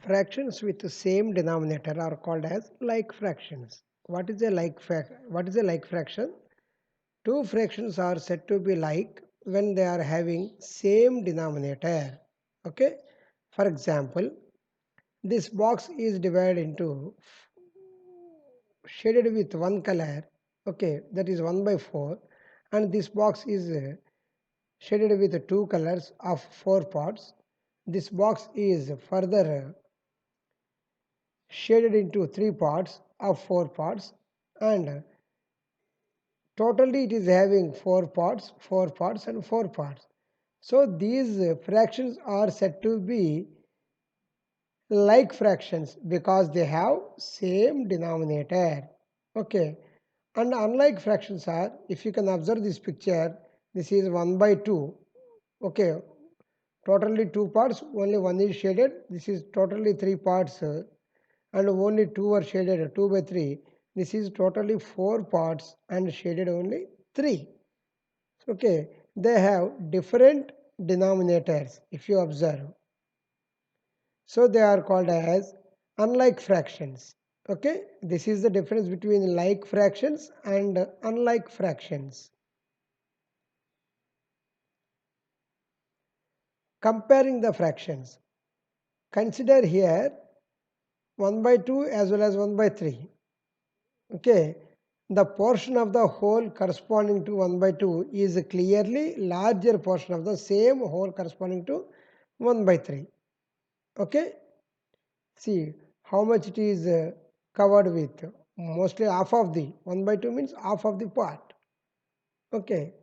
Fractions with the same denominator are called as like fractions. What is a like fraction? Two fractions are said to be like when they are having same denominator. Okay? For example, this box is divided into shaded with one color, okay, that is 1 by 4, and this box is shaded with two colors of 4 parts. This box is further shaded into 3 parts of 4 parts, and totally it is having 4 parts, 4 parts and 4 parts. So these fractions are said to be like fractions because they have same denominator. Okay, and unlike fractions are, if you can observe this picture, this is 1 by 2. Okay, totally 2 parts, only one is shaded. This is totally 3 parts, and only 2 are shaded, 2 by 3. This is totally 4 parts and shaded only 3. Okay, they have different denominators if you observe. So they are called as unlike fractions. Okay, this is the difference between like fractions and unlike fractions. Comparing the fractions. Consider here 1 by 2 as well as 1 by 3. Okay, the portion of the whole corresponding to 1 by 2 is clearly larger portion of the same whole corresponding to 1 by 3. Okay, see how much it is covered with. Mostly half of the 1 by 2 means half of the part. Okay,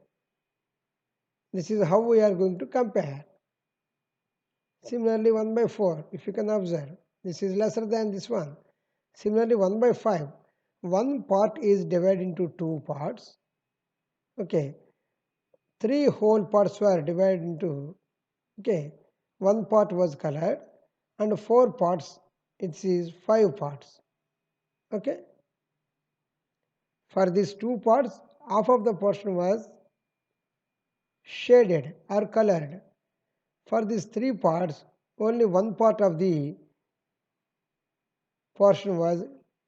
this is how we are going to compare. Similarly 1 by 4, if you can observe, this is lesser than this one. Similarly 1 by 5, one part is divided into two parts. Okay, three whole parts were divided into, okay, one part was colored, and four parts, it is 5 parts. Okay, for these two parts, half of the portion was shaded or colored. For these three parts, only one part of the portion was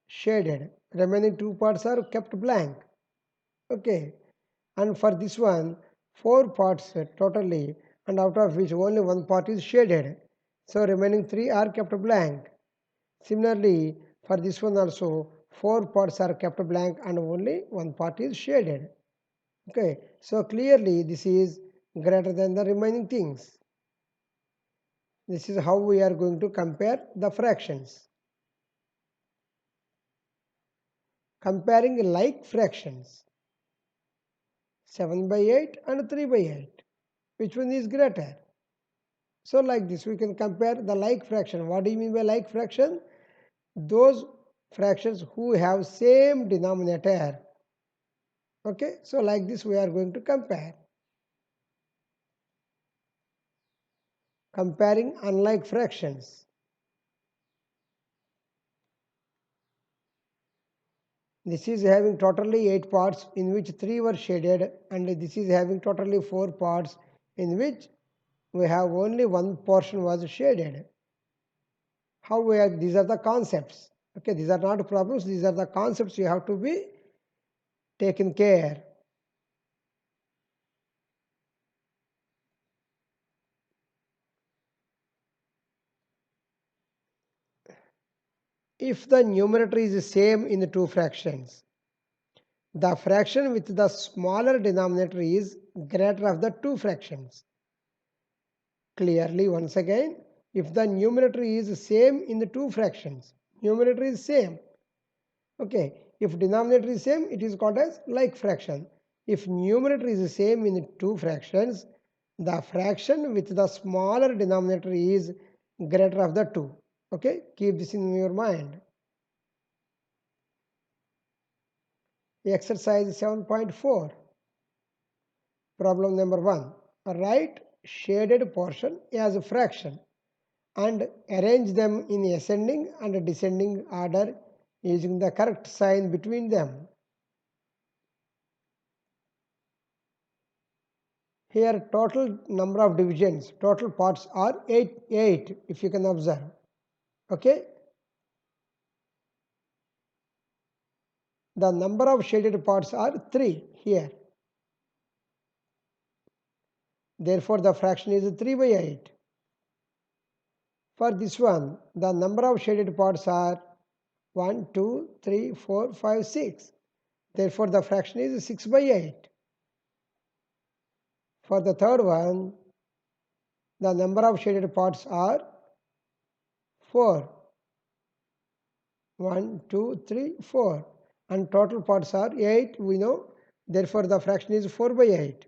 shaded. Remaining two parts are kept blank. Okay, and for this one, 4 parts totally, and out of which only one part is shaded. So remaining 3 are kept blank. Similarly, for this one also, 4 parts are kept blank and only one part is shaded. Okay, so clearly this is greater than the remaining things. This is how we are going to compare the fractions. Comparing like fractions, 7 by 8 and 3 by 8. Which one is greater? So like this, we can compare the like fraction. What do you mean by like fraction? Those fractions who have same denominator. Okay, so like this we are going to compare. Comparing unlike fractions. This is having totally 8 parts in which 3 were shaded, and this is having totally 4 parts in which we have only one portion was shaded. How we are, these are the concepts. Okay, these are not problems, these are the concepts you have to be taken care. If the numerator is the same in the two fractions, the fraction with the smaller denominator is greater of the two fractions. Clearly, once again, if the numerator is same in the two fractions, numerator is same. Okay, if denominator is same, it is called as like fraction. If numerator is the same in the two fractions, the fraction with the smaller denominator is greater of the two. Okay, keep this in your mind. Exercise 7.4. Problem number 1. Write shaded portion as a fraction and arrange them in ascending and descending order using the correct sign between them. Here total number of divisions, total parts are 8 if you can observe. Okay. The number of shaded parts are 3 here. Therefore, the fraction is 3 by 8. For this one, the number of shaded parts are 1, 2, 3, 4, 5, 6. Therefore, the fraction is 6 by 8. For the third one, the number of shaded parts are 4. 1, 2, 3, 4. And total parts are 8, we know. Therefore, the fraction is 4 by 8.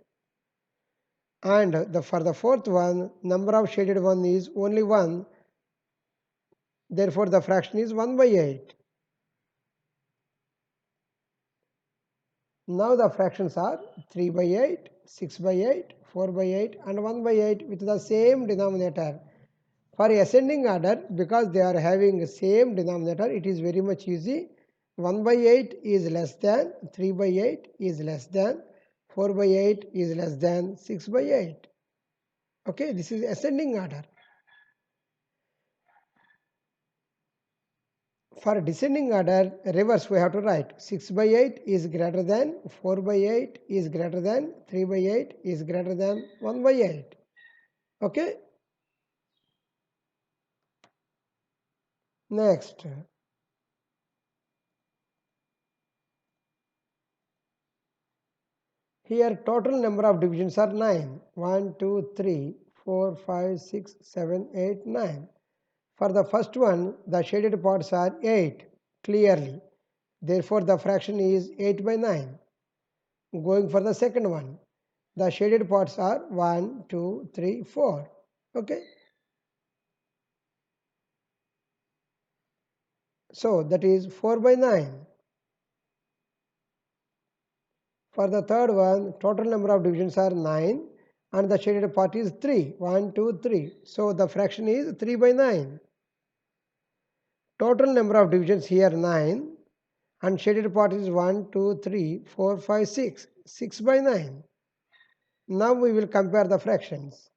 And for the fourth one, number of shaded one is only 1. Therefore, the fraction is 1 by 8. Now the fractions are 3 by 8, 6 by 8, 4 by 8 and 1 by 8 with the same denominator. For ascending order, because they are having same denominator, it is very much easy. 1 by 8 is less than, 3 by 8 is less than, 4 by 8 is less than 6 by 8. Okay, this is ascending order. For descending order, reverse we have to write 6 by 8 is greater than, 4 by 8 is greater than, 3 by 8 is greater than 1 by 8. Okay. Next. Here total number of divisions are 9. 1, 2, 3, 4, 5, 6, 7, 8, 9. For the first one, the shaded parts are 8 clearly. Therefore, the fraction is 8 by 9. Going for the second one, the shaded parts are 1, 2, 3, 4. Okay. So that is 4 by 9. For the third one, total number of divisions are 9 and the shaded part is 3. 1, 2, 3. So the fraction is 3 by 9. Total number of divisions here 9 and shaded part is 1, 2, 3, 4, 5, 6. 6 by 9. Now we will compare the fractions.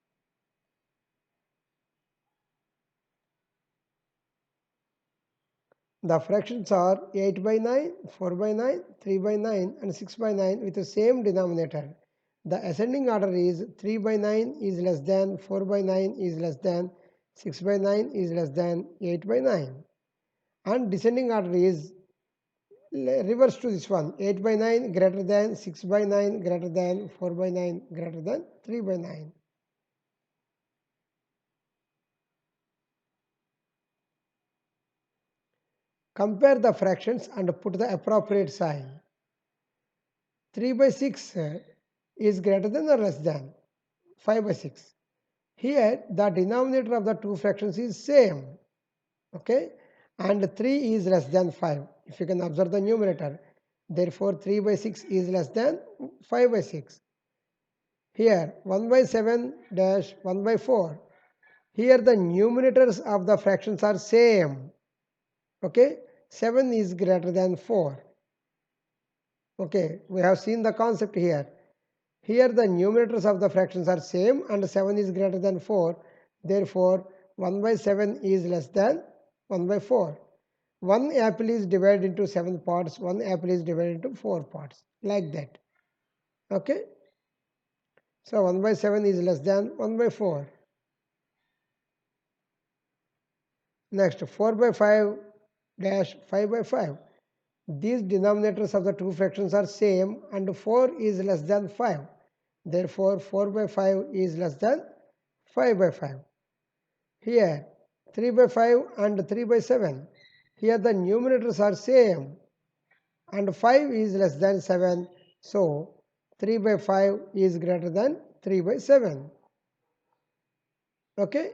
The fractions are 8 by 9, 4 by 9, 3 by 9 and 6 by 9 with the same denominator. The ascending order is 3 by 9 is less than, 4 by 9 is less than, 6 by 9 is less than 8 by 9. And descending order is reverse to this one, 8 by 9 greater than, 6 by 9 greater than, 4 by 9 greater than 3 by 9. Compare the fractions and put the appropriate sign. 3 by 6 is greater than or less than 5 by 6. Here the denominator of the two fractions is same. Okay, and 3 is less than 5. If you can observe the numerator, therefore 3 by 6 is less than 5 by 6. Here 1 by 7 dash 1 by 4. Here the numerators of the fractions are same. Okay, 7 is greater than 4. Okay, we have seen the concept here. Here the numerators of the fractions are same and 7 is greater than 4. Therefore, 1 by 7 is less than 1 by 4. One apple is divided into 7 parts, one apple is divided into 4 parts, like that. Okay. So 1 by 7 is less than 1 by 4. Next, 4 by 5 dash 5 by 5. These denominators of the two fractions are same and 4 is less than 5. Therefore, 4 by 5 is less than 5 by 5. Here, 3 by 5 and 3 by 7. Here the numerators are same and 5 is less than 7. So, 3 by 5 is greater than 3 by 7. Okay.